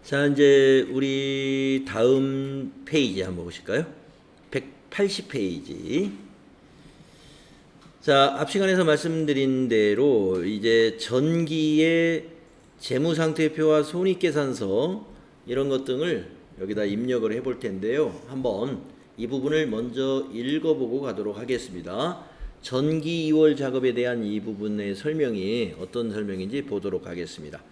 자, 이제 우리 다음 페이지 한번 보실까요? 180페이지. 자, 앞 시간에서 말씀드린 대로 이제 전기의 재무상태표와 손익계산서 이런 것 등을 여기다 입력을 해볼 텐데요. 한번 이 부분을 먼저 읽어보고 가도록 하겠습니다. 전기 2월 작업에 대한 이 부분의 설명이 어떤 설명인지 보도록 하겠습니다.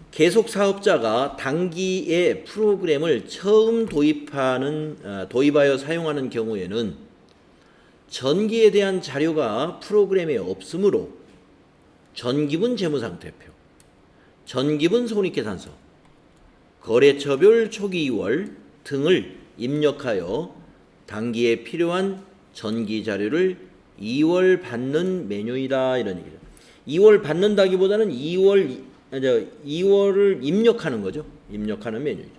계속 사업자가 단기의 프로그램을 처음 도입하여 사용하는 경우에는 전기에 대한 자료가 프로그램에 없으므로 전기분 재무상태표, 전기분 손익계산서, 거래처별 초기 2월 등을 입력하여 단기에 필요한 전기 자료를 2월 받는 메뉴이다, 이런 얘기죠. 2월 받는다기보다는 2월을 입력하는 거죠. 입력하는 메뉴죠.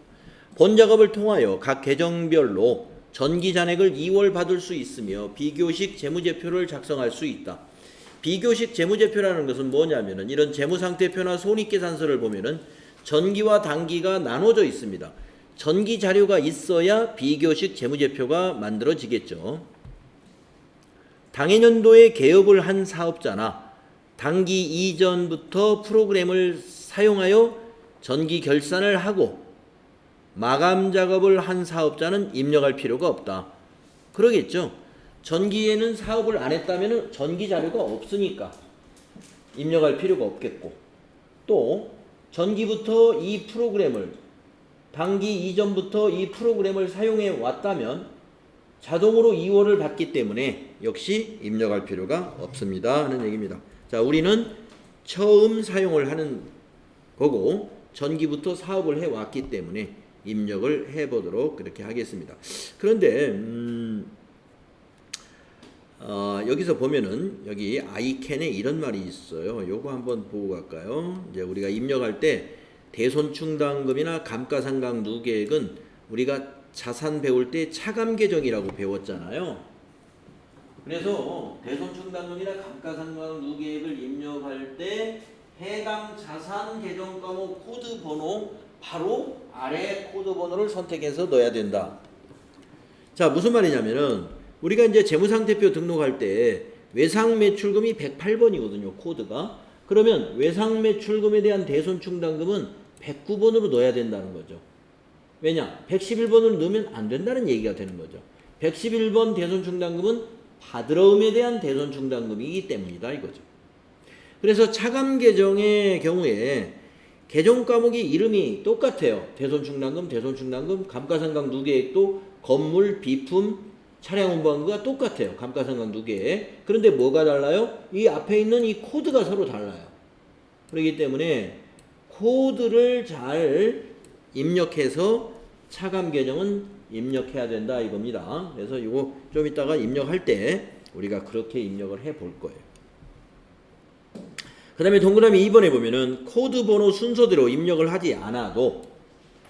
본 작업을 통하여 각 계정별로 전기 잔액을 2월 받을 수 있으며 비교식 재무제표를 작성할 수 있다. 비교식 재무제표라는 것은 뭐냐면은 이런 재무상태표나 손익계산서를 보면은 전기와 단기가 나눠져 있습니다. 전기 자료가 있어야 비교식 재무제표가 만들어지겠죠. 당해년도에 개업을 한 사업자나 단기 이전부터 프로그램을 사용하여 전기 결산을 하고 마감 작업을 한 사업자는 입력할 필요가 없다. 그러겠죠. 전기에는 사업을 안 했다면 전기 자료가 없으니까 입력할 필요가 없겠고, 또 전기부터 이 프로그램을 단기 이전부터 이 프로그램을 사용해 왔다면 자동으로 2월을 받기 때문에 역시 입력할 필요가 없습니다 하는 얘기입니다. 자, 우리는 처음 사용을 하는 거고 전기부터 사업을 해왔기 때문에 입력을 해보도록 그렇게 하겠습니다. 그런데 여기서 보면은 여기 아이캔에 이런 말이 있어요. 요거 한번 보고 갈까요? 이제 우리가 입력할 때 대손충당금이나 감가상각 누계액은 우리가 자산 배울 때 차감계정이라고 배웠잖아요. 그래서 대손충당금이나 감가상각 누계액을 입력할 때 해당 자산 계정 과목 코드 번호 바로 아래 코드 번호를 선택해서 넣어야 된다. 자, 무슨 말이냐면은 우리가 이제 재무상태표 등록할 때 외상매출금이 108번이거든요. 코드가. 그러면 외상매출금에 대한 대손충당금은 109번으로 넣어야 된다는 거죠. 왜냐? 111번으로 넣으면 안 된다는 얘기가 되는 거죠. 111번 대손충당금은 받으러움에 대한 대손충당금이기 때문이다 이거죠. 그래서 차감 계정의 경우에 계정 과목이 이름이 똑같아요. 대손충당금, 대손충당금, 감가상각 누계액도 건물, 비품, 차량 운반부가 똑같아요. 감가상각 누계액. 그런데 뭐가 달라요? 이 앞에 있는 이 코드가 서로 달라요. 그렇기 때문에 코드를 잘 입력해서 차감 계정은 입력해야 된다 이겁니다. 그래서 이거 좀 이따가 입력할 때 우리가 그렇게 입력을 해 볼 거예요. 그 다음에 동그라미 2번에 보면은 코드 번호 순서대로 입력을 하지 않아도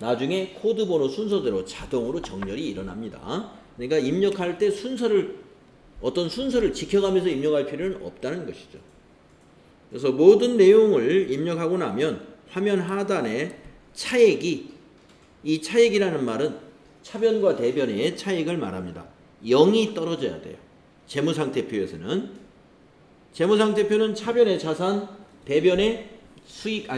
나중에 코드 번호 순서대로 자동으로 정렬이 일어납니다. 그러니까 입력할 때 어떤 순서를 지켜가면서 입력할 필요는 없다는 것이죠. 그래서 모든 내용을 입력하고 나면 화면 하단에 차액이, 이 차액이라는 말은 차변과 대변의 차액을 말합니다. 0이 떨어져야 돼요. 재무상태표에서는. 재무상태표는 차변의 자산, 대변의 수익,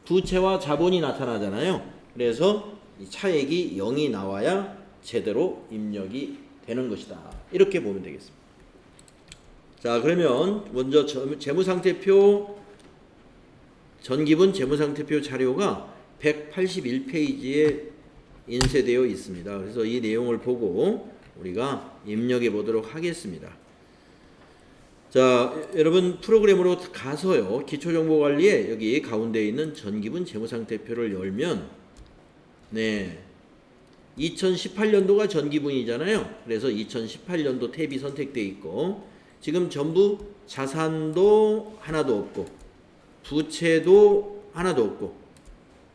부채와 자본이 나타나잖아요. 그래서 이 차액이 0이 나와야 제대로 입력이 되는 것이다. 이렇게 보면 되겠습니다. 자, 그러면 먼저 재무상태표, 전기분 재무상태표 자료가 181페이지에 인쇄되어 있습니다. 그래서 이 내용을 보고 우리가 입력해 보도록 하겠습니다. 자, 여러분 프로그램으로 가서요. 기초정보관리에 여기 가운데 있는 전기분 재무상태표를 열면 2018년도가 전기분이잖아요. 그래서 2018년도 탭이 선택되어 있고 지금 전부 자산도 하나도 없고 부채도 하나도 없고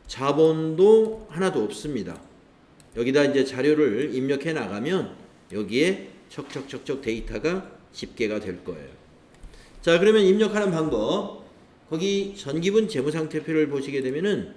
자본도 하나도 없습니다. 여기다 이제 자료를 입력해 나가면 여기에 척척척척 데이터가 집계가 될 거예요. 자, 그러면 입력하는 방법, 거기 전기분 재무상태표를 보시게 되면은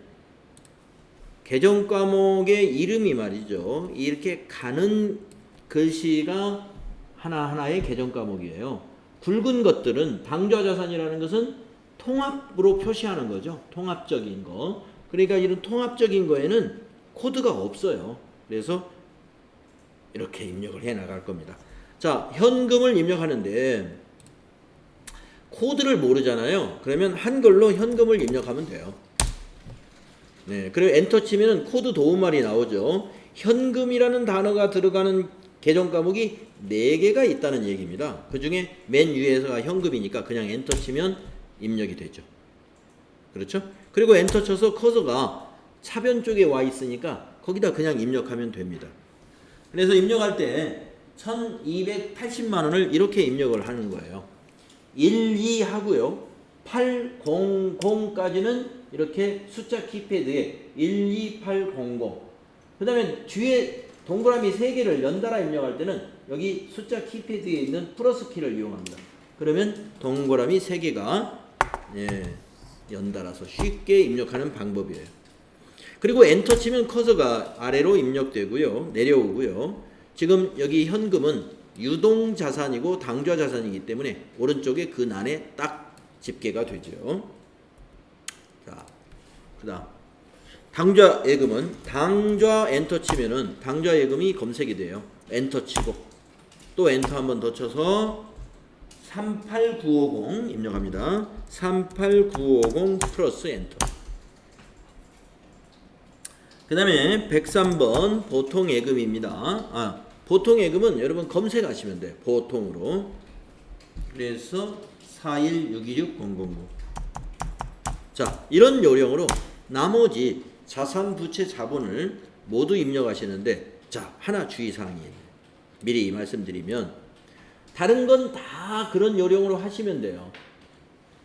계정 과목의 이름이 말이죠. 이렇게 가는 글씨가 하나하나의 계정 과목이에요. 굵은 것들은 당좌자산이라는 것은 통합으로 표시하는 거죠. 통합적인 거. 그러니까 이런 통합적인 거에는 코드가 없어요. 그래서 이렇게 입력을 해 나갈 겁니다. 자, 현금을 입력하는데 코드를 모르잖아요. 그러면 한글로 현금을 입력하면 돼요. 네, 그리고 엔터 치면은 코드 도움말이 나오죠. 현금이라는 단어가 들어가는 계정 과목이 4개가 있다는 얘기입니다. 그 중에 맨 위에서가 현금이니까 그냥 엔터 치면 입력이 되죠. 그렇죠? 그리고 엔터 쳐서 커서가 차변 쪽에 와 있으니까 거기다 그냥 입력하면 됩니다. 그래서 입력할 때 1280만 원을 이렇게 입력을 하는 거예요. 12 하고요. 800까지는 이렇게 숫자 키패드에 12800. 그 다음에 뒤에 동그라미 3개를 연달아 입력할 때는 여기 숫자 키패드에 있는 플러스 키를 이용합니다. 그러면 동그라미 3개가 연달아서 쉽게 입력하는 방법이에요. 그리고 엔터 치면 커서가 아래로 입력되고요. 내려오고요. 지금 여기 현금은 유동자산이고 당좌자산이기 때문에 오른쪽에 그 난에 딱 집계가 되죠. 자, 그 다음 당좌예금은 당좌 엔터 치면은 당좌예금이 검색이 돼요. 엔터 치고 또 엔터 한 번 더 쳐서 38950 입력합니다. 38950 플러스 엔터. 그 다음에 103번 보통예금입니다. 보통예금은 여러분 검색하시면 돼요. 보통으로. 그래서 416260009. 자, 이런 요령으로 나머지 자산, 부채, 자본을 모두 입력하시는데, 자, 하나 주의사항이 있네요. 미리 말씀드리면 다른 건 다 그런 요령으로 하시면 돼요.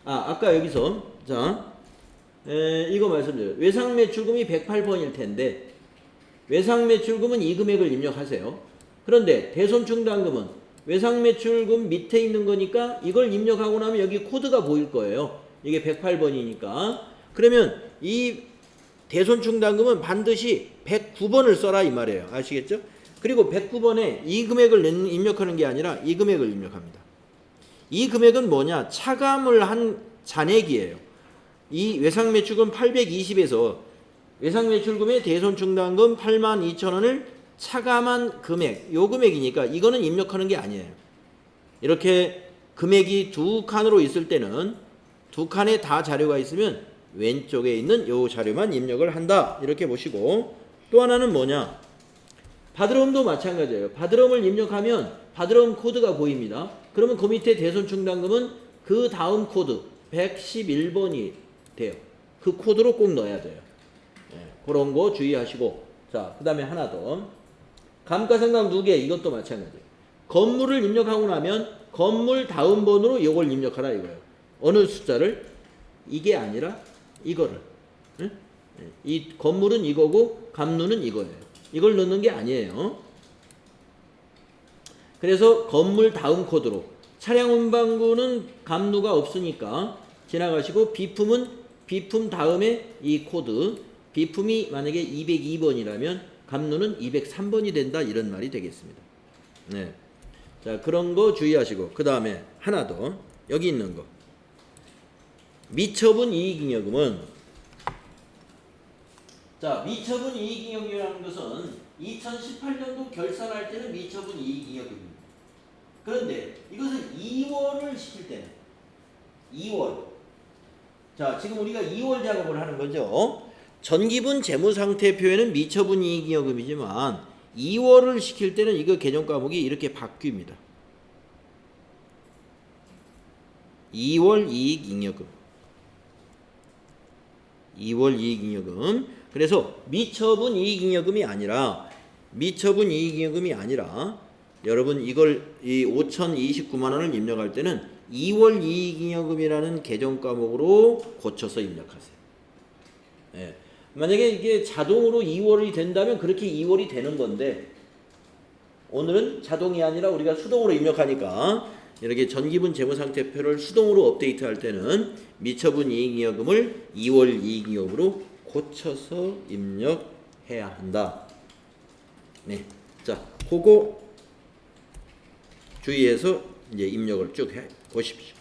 아까 여기서 자, 이거 말씀드려요. 외상매출금이 108번일 텐데 외상매출금은 이 금액을 입력하세요. 그런데 대손충당금은 외상매출금 밑에 있는 거니까 이걸 입력하고 나면 여기 코드가 보일 거예요. 이게 108번이니까. 그러면 이 대손충당금은 반드시 109번을 써라 이 말이에요. 아시겠죠? 그리고 109번에 이 금액을 입력하는 게 아니라 이 금액을 입력합니다. 이 금액은 뭐냐? 차감을 한 잔액이에요. 이 외상매출금 820에서 외상매출금의 대손충당금 82,000원을 차감한 금액, 요 금액이니까 이거는 입력하는 게 아니에요. 이렇게 금액이 두 칸으로 있을 때는 두 칸에 다 자료가 있으면 왼쪽에 있는 요 자료만 입력을 한다. 이렇게 보시고, 또 하나는 뭐냐? 바드럼도 마찬가지예요. 바드럼을 입력하면 바드럼 코드가 보입니다. 그러면 그 밑에 대손충당금은 그 다음 코드 111번이 돼요. 그 코드로 꼭 넣어야 돼요. 그런 거 주의하시고, 자, 그 다음에 하나 더. 감가상각 누계, 이것도 마찬가지예요. 건물을 입력하고 나면 건물 다음 번으로 이걸 입력하라 이거예요. 어느 숫자를? 이게 아니라 이거를. 이 건물은 이거고 감누는 이거예요. 이걸 넣는 게 아니에요. 그래서 건물 다음 코드로, 차량 운반구는 감누가 없으니까 지나가시고, 비품은 비품 다음에 이 코드, 비품이 만약에 202번이라면 감누는 203번이 된다, 이런 말이 되겠습니다. 네. 자, 그런 거 주의하시고, 그 다음에 하나 더, 여기 있는 거. 미처분 이익잉여금은, 자, 미처분 이익잉여금이라는 것은 2018년도 결산할 때는 미처분 이익잉여금입니다. 그런데 이것을 2월을 시킬 때는 2월. 자, 지금 우리가 2월 작업을 하는 거죠. 전기분 재무상태표에는 미처분 이익잉여금이지만 2월을 시킬 때는 이거 개정 과목이 이렇게 바뀝니다. 2월 이익잉여금. 2월 이익잉여금. 그래서 미처분 이익잉여금이 아니라 여러분 이걸 이 5,029만 원을 입력할 때는 2월 이익잉여금이라는 계정 과목으로 고쳐서 입력하세요. 예. 만약에 이게 자동으로 2월이 된다면 그렇게 2월이 되는 건데, 오늘은 자동이 아니라 우리가 수동으로 입력하니까 이렇게 전기분 재무상태표를 수동으로 업데이트할 때는 미처분 이익잉여금을 2월 이익잉여금으로 고쳐서 입력하세요. 해야 한다. 네. 자, 그거 주의해서 이제 입력을 쭉 해 보십시오.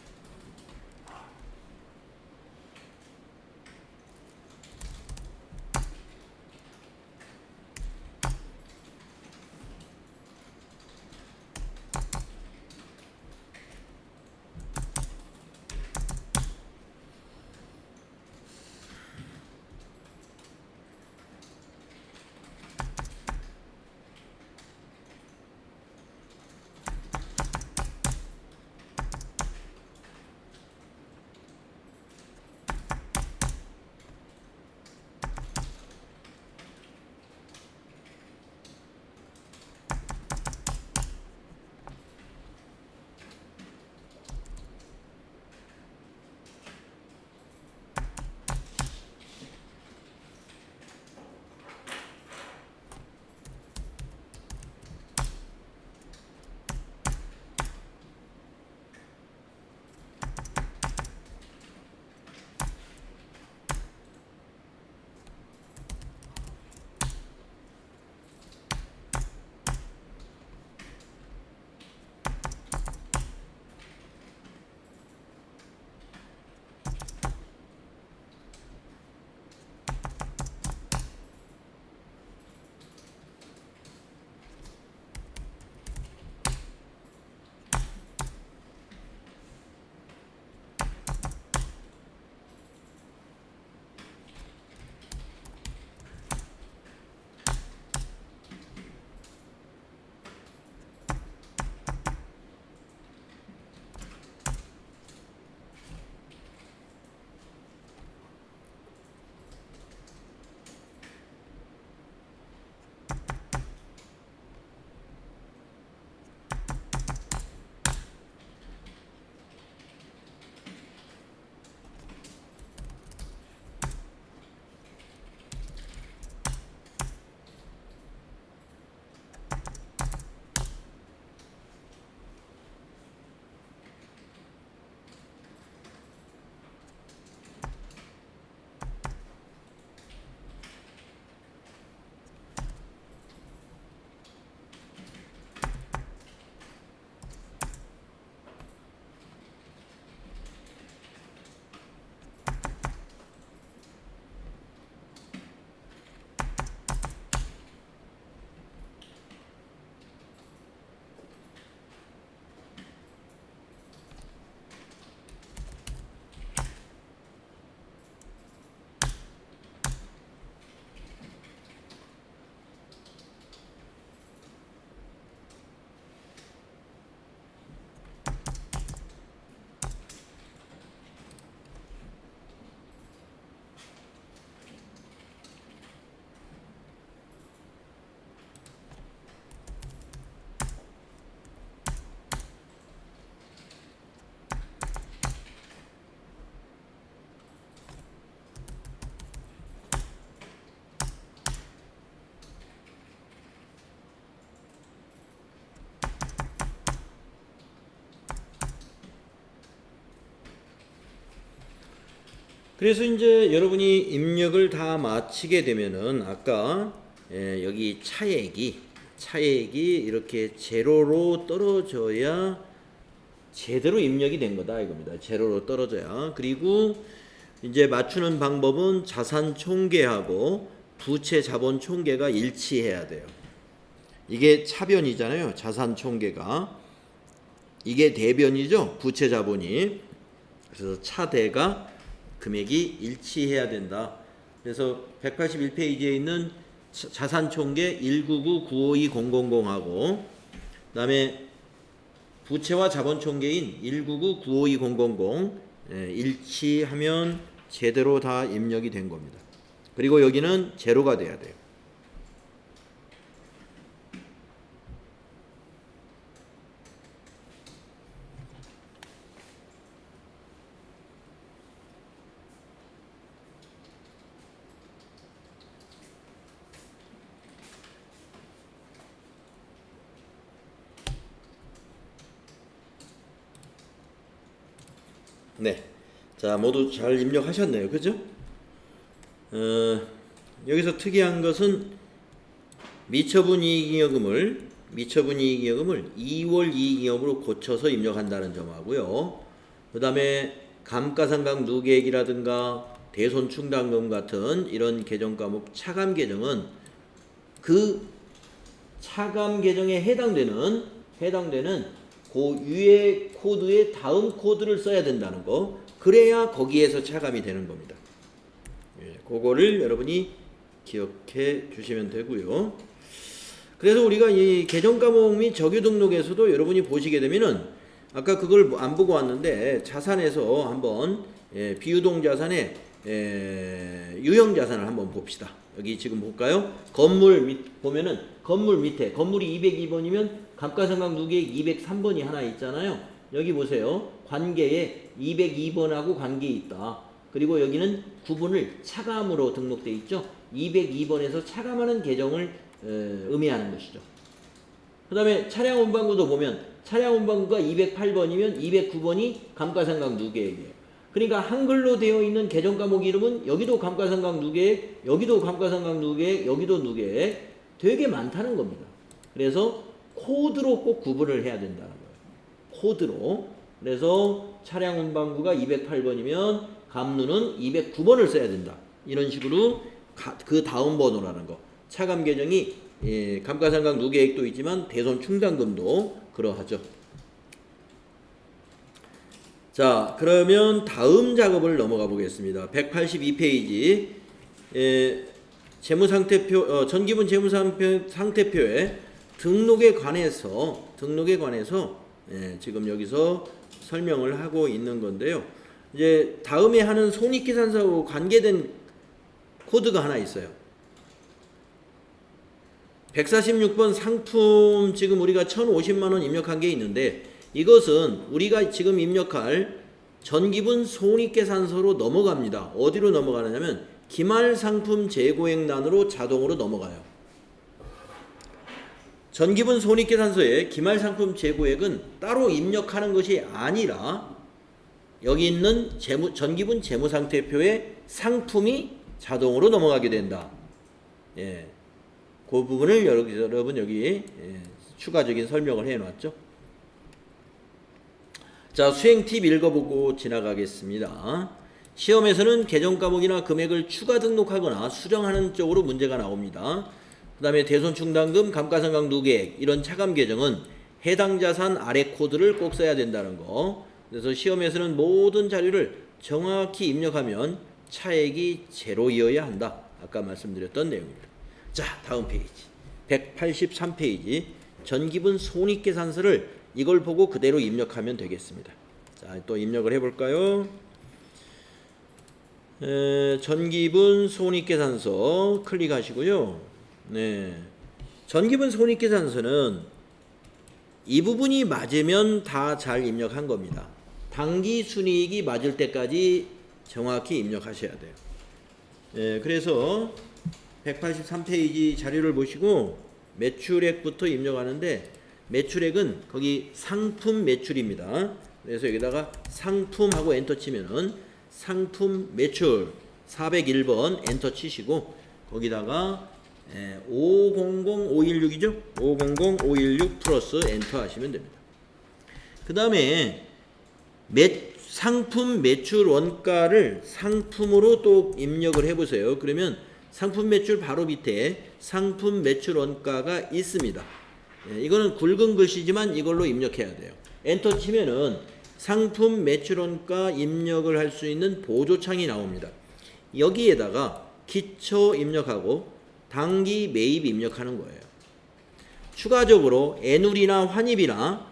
그래서 이제 여러분이 입력을 다 마치게 되면은 아까 여기 차액이 이렇게 제로로 떨어져야 제대로 입력이 된 거다 이겁니다. 제로로 떨어져야. 그리고 이제 맞추는 방법은 자산 총계하고 부채 자본 총계가 일치해야 돼요. 이게 차변이잖아요. 자산 총계가. 이게 대변이죠. 부채 자본이. 그래서 차대가 금액이 일치해야 된다. 그래서 181페이지에 있는 자산 총계 199952000하고 그다음에 부채와 자본 총계인 199952000 일치하면 제대로 다 입력이 된 겁니다. 그리고 여기는 제로가 돼야 돼요. 네. 자, 모두 잘 입력하셨네요. 그죠? 여기서 특이한 것은 미처분 이익잉여금을 2월 이익잉여금으로 고쳐서 입력한다는 점하고요. 그 다음에 감가상각 누계액이라든가 대손충당금 같은 이런 계정 과목 차감 계정은 그 차감 계정에 해당되는 그 위에 코드의 다음 코드를 써야 된다는 거. 그래야 거기에서 차감이 되는 겁니다. 그거를 여러분이 기억해 주시면 되고요. 그래서 우리가 이 계정 과목 및 정유 등록에서도 여러분이 보시게 되면은 아까 그걸 안 보고 왔는데 자산에서 한번 비유동 자산의 유형 자산을 한번 봅시다. 여기 지금 볼까요? 건물 보면은 건물 밑에 건물이 202번이면 감가상각 누계액 203번이 하나 있잖아요. 여기 보세요. 관계에 202번하고 관계 있다. 그리고 여기는 구분을 차감으로 등록돼 있죠. 202번에서 차감하는 계정을 의미하는 것이죠. 그 다음에 차량 운반구도 보면 차량 운반구가 208번이면 209번이 감가상각 누계액이에요. 그러니까 한글로 되어 있는 계정 과목 이름은 여기도 감가상각 누계액, 여기도 감가상각 누계액, 여기도 누계액 되게 많다는 겁니다. 그래서 코드로 꼭 구분을 해야 된다는 거예요. 코드로. 그래서 차량 운반구가 208번이면 감누는 209번을 써야 된다. 이런 식으로 그 다음 번호라는 거. 차감 계정이 감가상각 누계액도 있지만 대손충당금도 그러하죠. 자, 그러면 다음 작업을 넘어가 보겠습니다. 182페이지 재무상태표 전기분 재무상태표의 등록에 관해서 지금 여기서 설명을 하고 있는 건데요. 이제 다음에 하는 손익계산서하고 관계된 코드가 하나 있어요. 146번 상품 지금 우리가 1,050만 원 입력한 게 있는데 이것은 우리가 지금 입력할 전기분 손익계산서로 넘어갑니다. 어디로 넘어가느냐면 기말상품 재고액란으로 자동으로 넘어가요. 전기분 손익계산서에 기말상품 재고액은 따로 입력하는 것이 아니라 여기 있는 전기분 재무상태표에 상품이 자동으로 넘어가게 된다. 예, 그 부분을 여러분 여기 추가적인 설명을 해놨죠. 자, 수행 팁 읽어보고 지나가겠습니다. 시험에서는 계정 과목이나 금액을 추가 등록하거나 수정하는 쪽으로 문제가 나옵니다. 그 다음에 대손충당금, 감가상각 누계액 이런 차감 계정은 해당 자산 아래 코드를 꼭 써야 된다는 거. 그래서 시험에서는 모든 자료를 정확히 입력하면 차액이 제로이어야 한다. 아까 말씀드렸던 내용입니다. 자, 다음 페이지 183페이지 전기분 손익계산서를 이걸 보고 그대로 입력하면 되겠습니다. 자, 또 입력을 해볼까요? 전기분 손익계산서 클릭하시고요. 네, 전기분 손익계산서는 이 부분이 맞으면 다 잘 입력한 겁니다. 당기순이익이 맞을 때까지 정확히 입력하셔야 돼요. 네, 그래서 183페이지 자료를 보시고 매출액부터 입력하는데 매출액은 거기 상품 매출입니다. 그래서 여기다가 상품하고 엔터 치면은 상품 매출 401번 엔터 치시고 거기다가 500516이죠? 500516 플러스 엔터 하시면 됩니다. 그 다음에 상품 매출 원가를 상품으로 또 입력을 해보세요. 그러면 상품 매출 바로 밑에 상품 매출 원가가 있습니다. 이거는 굵은 글씨지만 이걸로 입력해야 돼요. 엔터 치면은 상품 매출 원가 입력을 할 수 있는 보조창이 나옵니다. 여기에다가 기초 입력하고 당기 매입 입력하는 거예요. 추가적으로 애누리나 환입이나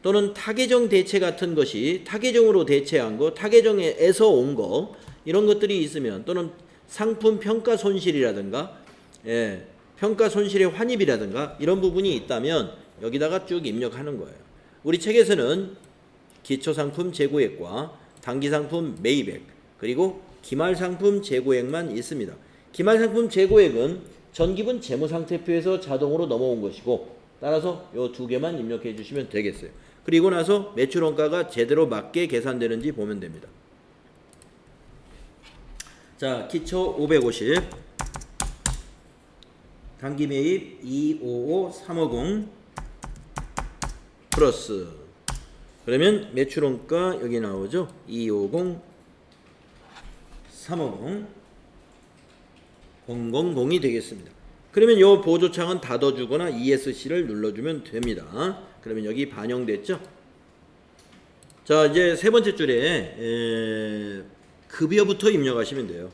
또는 타계정 대체 같은 것이 타계정으로 대체한 거, 타계정에서 온 거 이런 것들이 있으면 또는 상품 평가 손실이라든가 평가 손실의 환입이라든가 이런 부분이 있다면 여기다가 쭉 입력하는 거예요. 우리 책에서는 기초상품 재고액과 단기상품 매입액 그리고 기말상품 재고액만 있습니다. 기말상품 재고액은 전기분 재무상태표에서 자동으로 넘어온 것이고 따라서 이 두 개만 입력해 주시면 되겠어요. 그리고 나서 매출원가가 제대로 맞게 계산되는지 보면 됩니다. 자, 기초 550 단기 매입 255350 플러스 그러면 매출원가 여기 나오죠. 250 350 000이 되겠습니다. 그러면 요 보조창은 닫아주거나 ESC를 눌러주면 됩니다. 그러면 여기 반영됐죠. 자, 이제 세 번째 줄에 급여부터 입력하시면 돼요.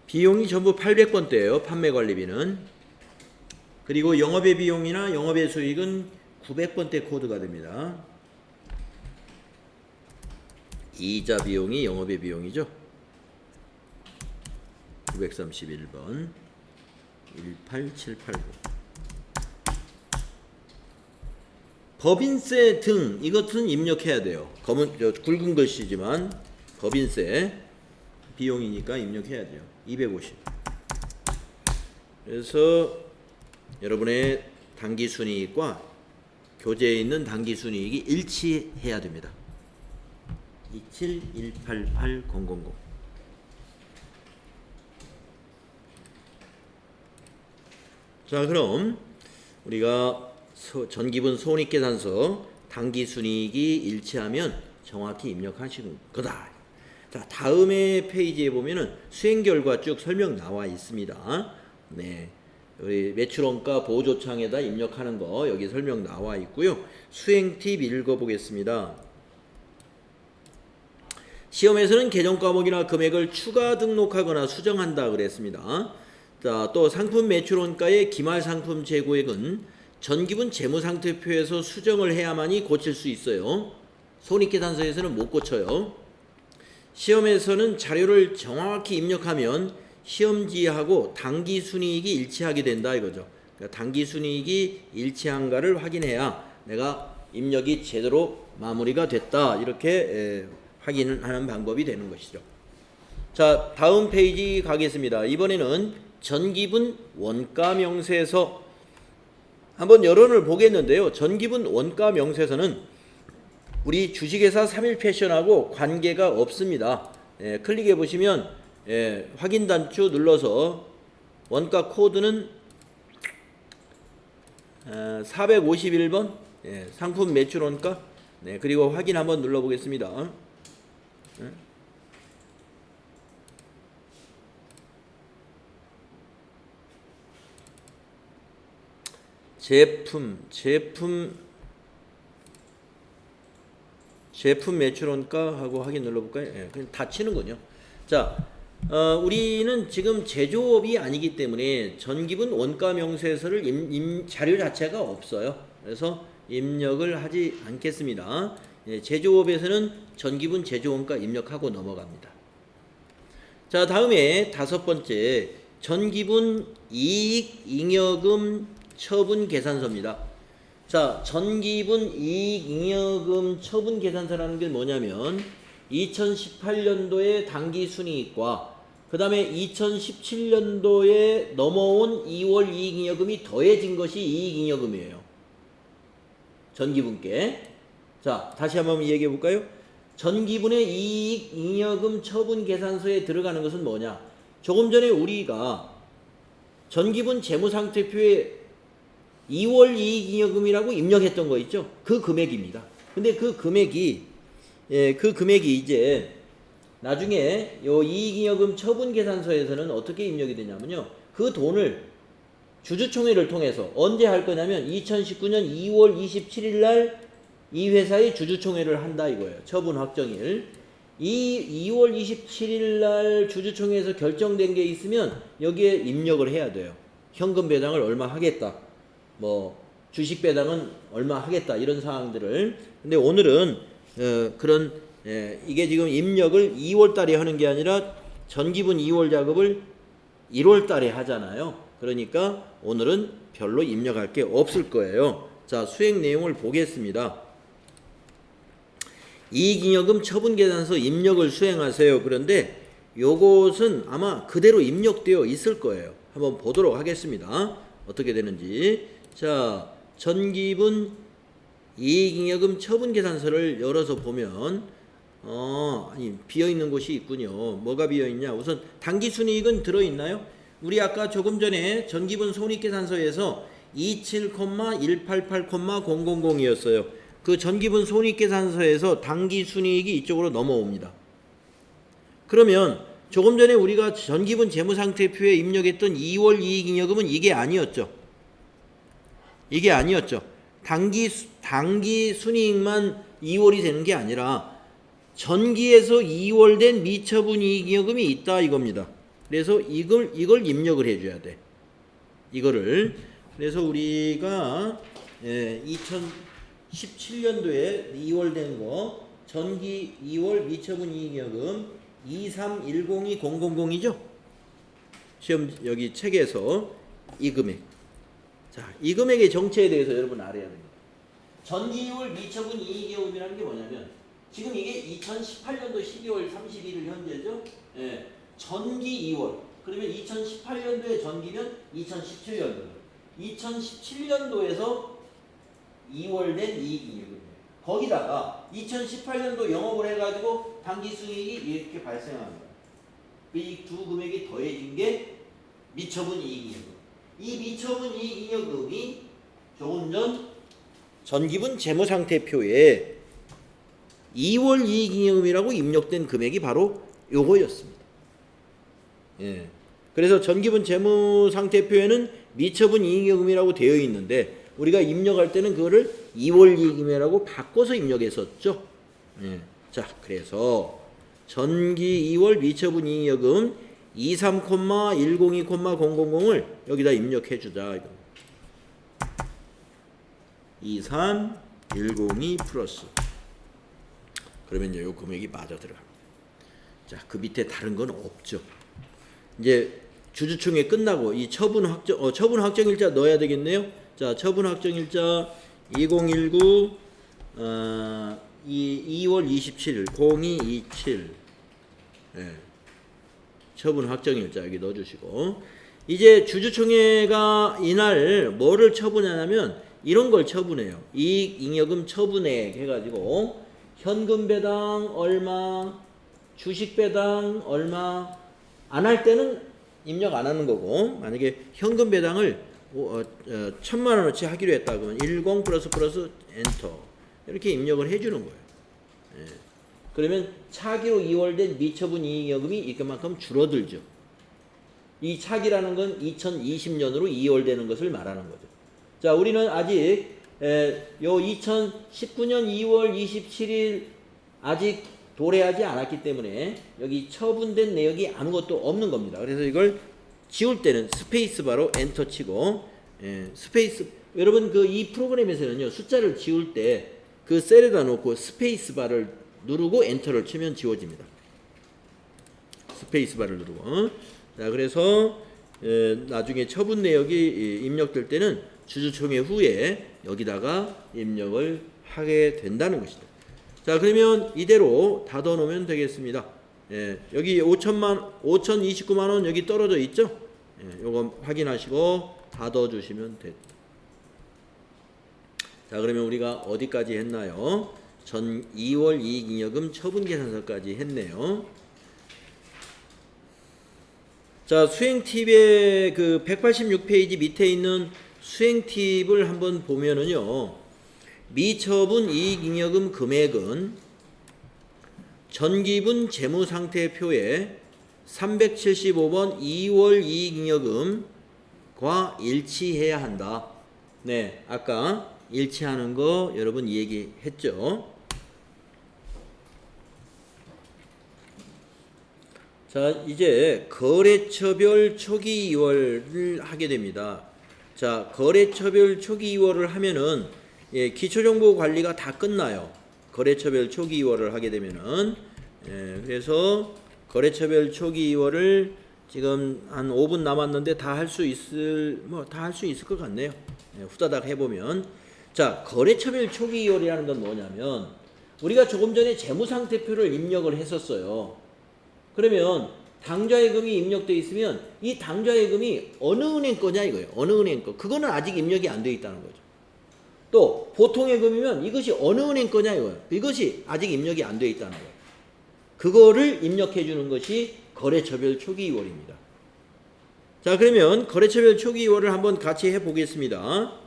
비용이 전부 800번대예요. 판매 관리비는. 그리고 영업의 비용이나 영업의 수익은 900번대 코드가 됩니다. 이자 비용이 영업의 비용이죠. 931번 18789 법인세 등 이것은 입력해야 돼요. 굵은 글씨지만 법인세 비용이니까 입력해야 돼요. 250. 그래서 여러분의 당기순이익과 교재에 있는 당기순이익이 일치해야 됩니다. 2718800. 자, 그럼 우리가 전기분 손익계산서 당기순이익이 일치하면 정확히 입력하시는 거다. 자, 다음에 페이지에 보면은 수행결과 쭉 설명 나와 있습니다. 네, 우리 매출원가 보조창에다 입력하는 거 여기 설명 나와 있고요. 수행 팁 읽어보겠습니다. 시험에서는 계정 과목이나 금액을 추가 등록하거나 수정한다 그랬습니다. 자, 또 상품 매출원가의 기말 상품 재고액은 전기분 재무상태표에서 수정을 해야만이 고칠 수 있어요. 손익계산서에서는 못 고쳐요. 시험에서는 자료를 정확히 입력하면 시험지하고 당기순이익이 일치하게 된다 이거죠. 그러니까 당기순이익이 일치한가를 확인해야 내가 입력이 제대로 마무리가 됐다 이렇게 확인하는 방법이 되는 것이죠. 자, 다음 페이지 가겠습니다. 이번에는 전기분 원가명세서 한번 여론을 보겠는데요. 전기분 원가명세서는 우리 주식회사 3일패션하고 관계가 없습니다. 클릭해 보시면 확인 단추 눌러서 원가 코드는 451번 상품 매출 원가 그리고 확인 한번 눌러 보겠습니다. 제품 매출원가 하고 확인 눌러볼까요? 그냥 다 치는군요. 자, 우리는 지금 제조업이 아니기 때문에 전기분 원가 명세서를 자료 자체가 없어요. 그래서 입력을 하지 않겠습니다. 예, 제조업에서는 전기분 제조원가 입력하고 넘어갑니다. 자, 다음에 5번째 전기분 이익 잉여금 처분 계산서입니다. 자, 전기분 이익 잉여금 처분 계산서라는 게 뭐냐면 2018년도의 당기순이익과 그 다음에 2017년도에 넘어온 2월 이익잉여금이 더해진 것이 이익잉여금이에요. 전기분께. 자, 다시 한번 얘기해 볼까요? 전기분의 이익잉여금 처분 계산서에 들어가는 것은 뭐냐? 조금 전에 우리가 전기분 재무상태표에 2월 이익잉여금이라고 입력했던 거 있죠? 그 금액입니다. 근데 그 금액이 이제 나중에 요 이익잉여금 처분 계산서에서는 어떻게 입력이 되냐면요. 그 돈을 주주총회를 통해서 언제 할 거냐면 2019년 2월 27일 날 이 회사의 주주총회를 한다 이거예요. 처분 확정일. 이 2월 27일 날 주주총회에서 결정된 게 있으면 여기에 입력을 해야 돼요. 현금 배당을 얼마 하겠다. 뭐 주식 배당은 얼마 하겠다. 이런 사항들을. 근데 오늘은 이게 지금 입력을 2월 달에 하는 게 아니라 전기분 2월 작업을 1월 달에 하잖아요. 그러니까 오늘은 별로 입력할 게 없을 거예요. 자, 수행 내용을 보겠습니다. 이익잉여금 처분계산서 입력을 수행하세요. 그런데 요것은 아마 그대로 입력되어 있을 거예요. 한번 보도록 하겠습니다. 어떻게 되는지. 자, 전기분 이익잉여금 처분계산서를 열어서 보면 비어있는 곳이 있군요. 뭐가 비어있냐? 우선 당기순이익은 들어있나요? 우리 아까 조금 전에 전기분 손익계산서에서 27,188,000이었어요. 그 전기분 손익계산서에서 당기순이익이 이쪽으로 넘어옵니다. 그러면 조금 전에 우리가 전기분 재무상태표에 입력했던 2월 이익잉여금은 이게 아니었죠. 이게 아니었죠. 당기순이익만 2월이 되는 게 아니라 전기에서 2월 된 미처분 이익잉여금이 있다 이겁니다. 그래서 이걸 입력을 해줘야 돼. 이거를. 그래서 우리가 2017년도에 2월 된 거 전기 2월 미처분 이익잉여금 23102,000이죠. 시험 여기 책에서 이 금액. 자, 이 금액의 정체에 대해서 여러분 알아야 됩니다. 전기 2월 미처분 이익잉여금이라는 게 뭐냐면 지금 이게 2018년도 12월 31일 현재죠. 예, 전기 2월. 그러면 2018년도에 전기면 2017년도. 2017년도에서 2월 된 이익잉여금이에요. 거기다가 2018년도 영업을 해가지고 당기순이익이 이렇게 발생합니다. 이 두 금액이 더해진 게 미처분 이익잉여금. 이 미처분 이익잉여금이 조금 전 전기분 재무상태표에 2월 이익잉여금이라고 입력된 금액이 바로 요거였습니다. 예. 그래서 전기분 재무상태표에는 미처분 이익잉여금이라고 되어 있는데 우리가 입력할 때는 그거를 2월 이익잉여금이라고 바꿔서 입력했었죠. 예. 자, 그래서 전기 2월 미처분 이익잉여금 23,102,000을 여기다 입력해 주자. 23102 플러스. 그러면 이제 요 금액이 맞아 들어갑니다. 자, 그 밑에 다른 건 없죠. 이제 주주총회 끝나고 이 처분 확정일자 넣어야 되겠네요. 자, 처분 확정일자 2019 2월 27일 0227 예. 처분 확정일자 여기 넣어주시고 이제 주주총회가 이날 뭐를 처분하냐면 이런 걸 처분해요. 이익잉여금 처분액 해가지고 현금 배당 얼마, 주식 배당 얼마 안 할 때는 입력 안 하는 거고 만약에 현금 배당을 1,000,000원어치 하기로 했다 그러면 10 플러스 엔터 이렇게 입력을 해주는 거예요. 예. 그러면 차기로 2월 된 미처분 이익잉여금이 이만큼 줄어들죠. 이 차기라는 건 2020년으로 2월 되는 것을 말하는 거죠. 자, 우리는 아직 요 2019년 2월 27일 아직 도래하지 않았기 때문에 여기 처분된 내역이 아무것도 없는 겁니다. 그래서 이걸 지울 때는 스페이스바로 엔터 치고, 스페이스, 여러분 그 이 프로그램에서는요 숫자를 지울 때 그 셀에다 놓고 스페이스바를 누르고 엔터를 치면 지워집니다. 스페이스바를 누르고. 자, 그래서 나중에 처분 내역이 입력될 때는 주주총회 후에 여기다가 입력을 하게 된다는 것이죠. 자, 그러면 이대로 닫아 놓으면 되겠습니다. 여기 5,029만 원 여기 떨어져 있죠? 요거 확인하시고 닫아 주시면 됩니다. 자, 그러면 우리가 어디까지 했나요? 전 2월 이익잉여금 처분계산서까지 했네요. 자, 수행 팁의 그 186페이지 밑에 있는 수행 팁을 한번 보면은요. 미처분 이익잉여금 금액은 전기분 재무상태표에 375번 2월 이익잉여금과 일치해야 한다. 네, 아까 일치하는 거 여러분 얘기했죠. 자, 이제 거래처별 초기 이월을 하게 됩니다. 자, 거래처별 초기 이월을 하면은 기초정보 관리가 다 끝나요. 거래처별 초기 이월을 하게 되면은 그래서 거래처별 초기 이월을 지금 한 5분 남았는데 다 할 수 있을 것 같네요. 후다닥 해보면. 자, 거래처별 초기 이월이라는 건 뭐냐면 우리가 조금 전에 재무상태표를 입력을 했었어요. 그러면 당좌예금이 입력되어 있으면 이 당좌예금이 어느 은행 거냐 이거예요. 어느 은행 거. 그거는 아직 입력이 안 되어 있다는 거죠. 또 보통예금이면 이것이 어느 은행 거냐 이거예요. 이것이 아직 입력이 안 되어 있다는 거예요. 그거를 입력해 주는 것이 거래처별 초기 이월입니다. 자, 그러면 거래처별 초기 이월을 한번 같이 해 보겠습니다.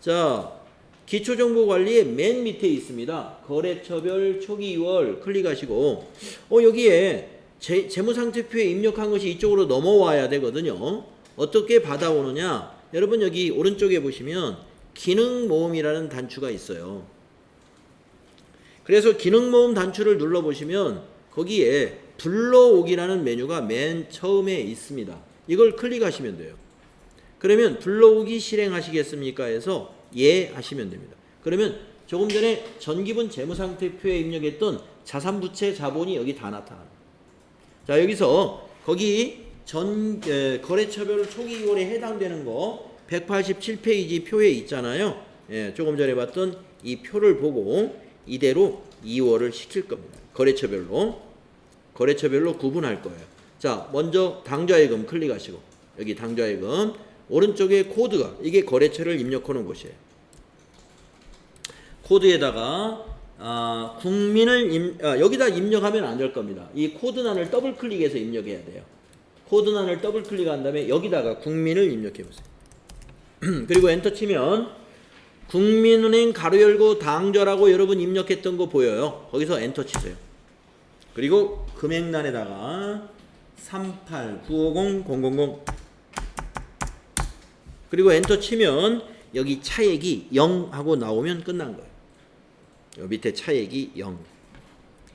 자, 기초정보관리의 맨 밑에 있습니다. 거래처별 초기 이월 클릭하시고 여기에 재무상태표에 입력한 것이 이쪽으로 넘어와야 되거든요. 어떻게 받아오느냐? 여러분 여기 오른쪽에 보시면 기능모음이라는 단추가 있어요. 그래서 기능모음 단추를 눌러보시면 거기에 불러오기라는 메뉴가 맨 처음에 있습니다. 이걸 클릭하시면 돼요. 그러면 불러오기 실행하시겠습니까? 해서 예 하시면 됩니다. 그러면 조금 전에 전기분 재무상태표에 입력했던 자산부채 자본이 여기 다 나타납니다. 자, 여기서 거기 거래처별 초기 이월에 해당되는 거 187페이지 표에 있잖아요. 조금 전에 봤던 이 표를 보고 이대로 이월을 시킬 겁니다. 거래처별로 구분할 거예요. 자, 먼저 당좌예금 클릭하시고 여기 당좌예금 오른쪽에 코드가 이게 거래처를 입력하는 곳이에요. 코드에다가 여기다 입력하면 안 될 겁니다. 이 코드란을 더블 클릭해서 입력해야 돼요. 코드란을 더블 클릭한 다음에 여기다가 국민을 입력해 보세요. 그리고 엔터 치면 국민은행 가로 열고 당좌라고 여러분 입력했던 거 보여요. 거기서 엔터 치세요. 그리고 금액란에다가 38950 그리고 엔터 치면 여기 차액이 0 하고 나오면 끝난 거예요. 여기 밑에 차액이 0.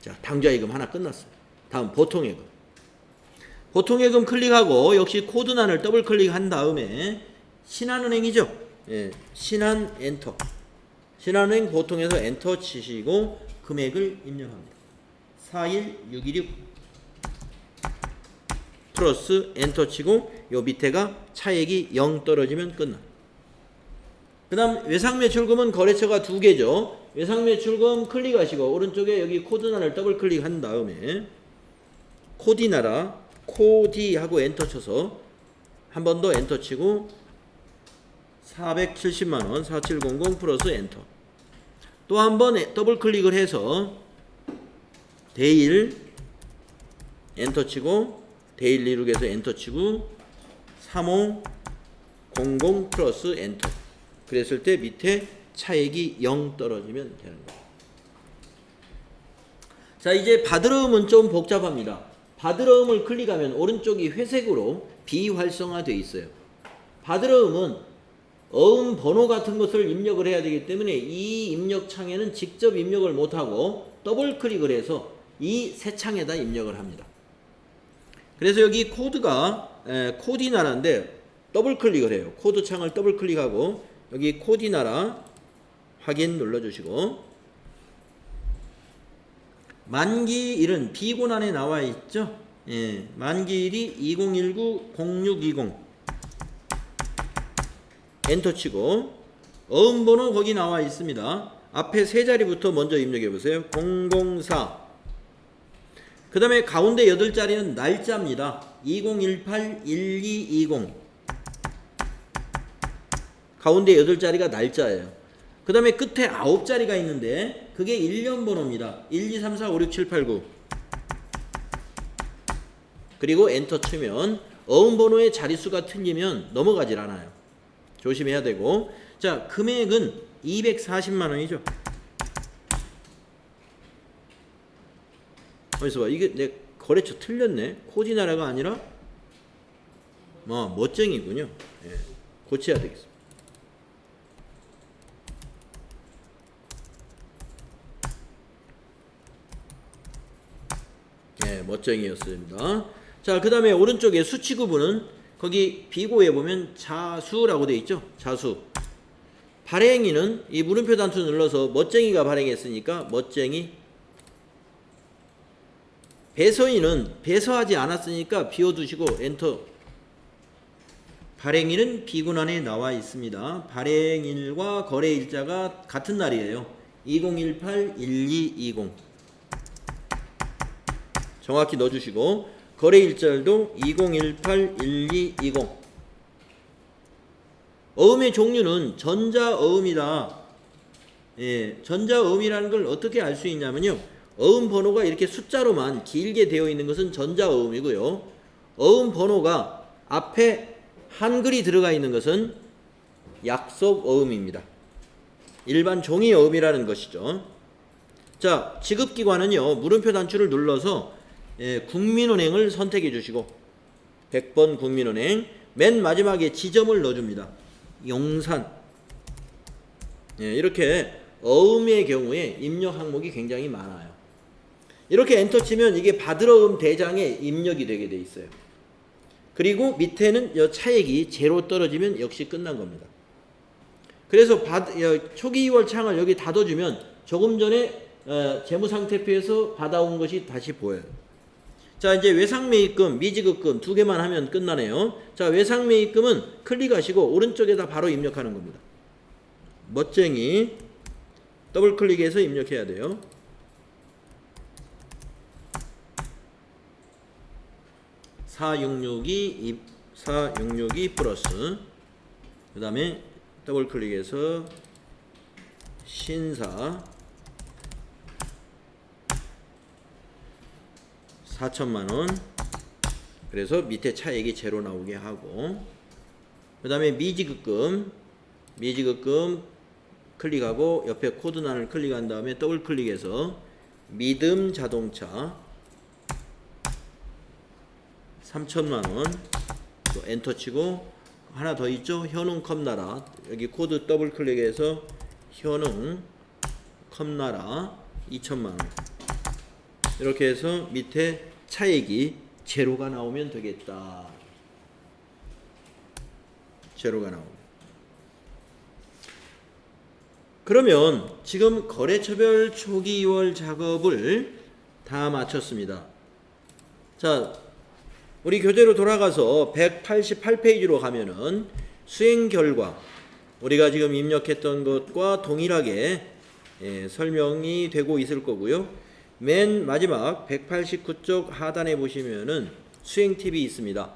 자, 당좌예금 하나 끝났어요. 다음 보통예금. 보통예금 클릭하고 역시 코드란을 더블 클릭한 다음에 신한은행이죠. 신한 엔터. 신한은행 보통에서 엔터 치시고 금액을 입력합니다. 41616 플러스 엔터 치고 요 밑에가 차액이 0 떨어지면 끝나. 그 다음 외상매출금은 거래처가 2개죠. 외상매출금 클릭하시고 오른쪽에 여기 코드란을 더블 클릭한 다음에 코디나라 코디하고 엔터 쳐서 한 번 더 엔터 치고 470만원 4700 플러스 엔터. 또 한 번 더블 클릭을 해서 데일 엔터 치고 데일 16에서 엔터 치고 3500 플러스 엔터. 그랬을 때 밑에 차액이 0 떨어지면 되는 거예요. 자, 이제 받으러음은 좀 복잡합니다. 받으러음을 클릭하면 오른쪽이 회색으로 비활성화되어 있어요. 받으러음은 어음 번호 같은 것을 입력을 해야 되기 때문에 이 입력 창에는 직접 입력을 못하고 더블 클릭을 해서 이 세 창에다 입력을 합니다. 그래서 여기 코드가 코디나라인데 더블 클릭을 해요. 코드 창을 더블 클릭하고 여기 코디나라 확인 눌러주시고 만기일은 비고난에 나와 있죠. 예, 만기일이 2019-0620 엔터 치고 어음번호 거기 나와 있습니다. 앞에 세 자리부터 먼저 입력해 보세요. 004. 그 다음에 가운데 8자리는 날짜입니다. 2018-1220 가운데 8자리가 날짜예요. 그 다음에 끝에 9자리가 있는데 그게 1년 번호입니다. 1, 2, 3, 4, 5, 6, 7, 8, 9 그리고 엔터 치면 어음 번호의 자릿수가 틀리면 넘어가질 않아요. 조심해야 되고. 자, 금액은 240만 원이죠. 어디서 봐. 이게 내 거래처 틀렸네. 코디나라가 아니라 멋쟁이군요. 예, 고쳐야 되겠습니다. 예, 멋쟁이였습니다. 자, 그 다음에 오른쪽에 수치 구분은 거기 비고에 보면 자수라고 되어 있죠. 자수. 발행인은 이 물음표 단추 눌러서 멋쟁이가 발행했으니까 멋쟁이. 배서인은 배서하지 않았으니까 비워두시고 엔터. 발행일은 비군안에 나와 있습니다. 발행일과 거래일자가 같은 날이에요. 2018-1220 정확히 넣어주시고 거래일자도 2018-1220 어음의 종류는 전자어음이다. 예, 전자어음이라는 걸 어떻게 알 수 있냐면요. 어음 번호가 이렇게 숫자로만 길게 되어 있는 것은 전자어음이고요. 어음 번호가 앞에 한글이 들어가 있는 것은 약속어음입니다. 일반 종이어음이라는 것이죠. 자, 지급기관은요. 물음표 단추를 눌러서 국민은행을 선택해 주시고 100번 국민은행 맨 마지막에 지점을 넣어줍니다. 용산. 이렇게 어음의 경우에 입력 항목이 굉장히 많아요. 이렇게 엔터 치면 이게 받으러음 대장에 입력이 되게 돼 있어요. 그리고 밑에는 차액이 제로 떨어지면 역시 끝난 겁니다. 그래서 초기 2월 창을 여기 닫아주면 조금 전에 재무상태표에서 받아온 것이 다시 보여요. 자, 이제 외상매입금, 미지급금 두 개만 하면 끝나네요. 자, 외상매입금은 클릭하시고 오른쪽에다 바로 입력하는 겁니다. 멋쟁이 더블 클릭해서 입력해야 돼요. (4662) 플러스 그 다음에 더블 클릭해서 신사 4천만원. 그래서 밑에 차액이 제로 나오게 하고 그 다음에 미지급금 클릭하고 옆에 코드란을 클릭한 다음에 더블 클릭해서 믿음자동차 3천만원 또 엔터 치고 하나 더 있죠. 현웅-컵나라 여기 코드 더블 클릭해서 현웅-컵나라 2천만원 이렇게 해서 밑에 차액이 제로가 나오면 되겠다. 제로가 나오면. 그러면 지금 거래처별 초기 2월 작업을 다 마쳤습니다. 자, 우리 교재로 돌아가서 188페이지로 가면은 수행 결과 우리가 지금 입력했던 것과 동일하게 설명이 되고 있을 거고요. 맨 마지막 189쪽 하단에 보시면은 수행 팁이 있습니다.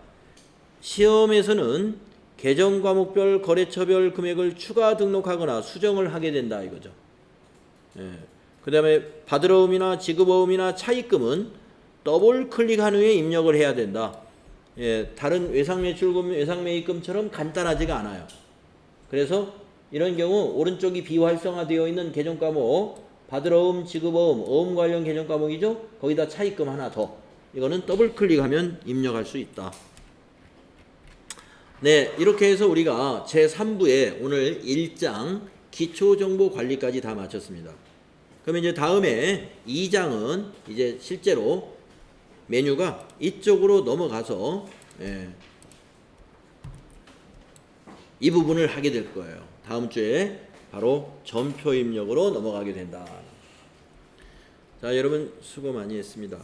시험에서는 계정 과목별 거래처별 금액을 추가 등록하거나 수정을 하게 된다 이거죠. 그 다음에 받으러음이나 지급어음이나 차입금은 더블 클릭한 후에 입력을 해야 된다. 다른 외상매출금, 외상매입금처럼 간단하지가 않아요. 그래서 이런 경우 오른쪽이 비활성화되어 있는 계정 과목 받으러음, 지급어음, 어음 관련 계정 과목이죠. 거기다 차입금 하나 더. 이거는 더블 클릭하면 입력할 수 있다. 네, 이렇게 해서 우리가 제3부에 오늘 1장 기초정보관리까지 다 마쳤습니다. 그러면 이제 다음에 2장은 이제 실제로 메뉴가 이쪽으로 넘어가서 이 부분을 하게 될 거예요. 다음 주에 바로 점표 입력으로 넘어가게 된다. 자, 여러분 수고 많이 했습니다.